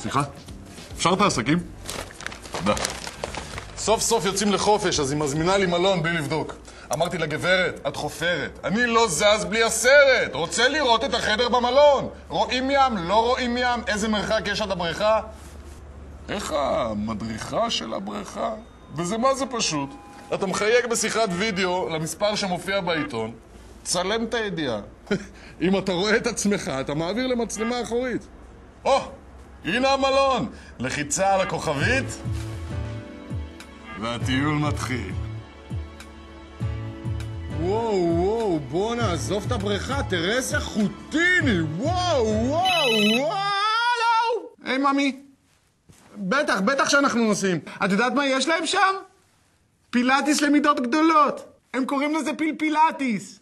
סליחה? אפשר את העסקים? תודה. סוף סוף יוצאים לחופש, אז היא מזמינה לי מלון בלי לבדוק. אמרתי לגברת, את חופרת. אני לא זז בלי הסרט. רוצה לראות את החדר במלון. רואים ים, לא רואים ים, איזה מרחק יש עד הבריכה? איך המדריכה של הבריכה? וזה מה זה פשוט? אתה מחייג בשיחת וידאו למספר שמופיע בעיתון, צלם את הידיעה. אם אתה רואה את עצמך, אתה מעביר למצלמה אחורית. הנה המלון. לחיצה על הכוכבית, והטיול מתחיל. וואו, בוא נעזוב את הבריכה, תראה איזה חוטיני. וואו. היי, ממי. בטח שאנחנו נוסעים. את יודעת מה יש להם שם? פילאטיס למידות גדולות. הם קוראים לזה פילאטיס.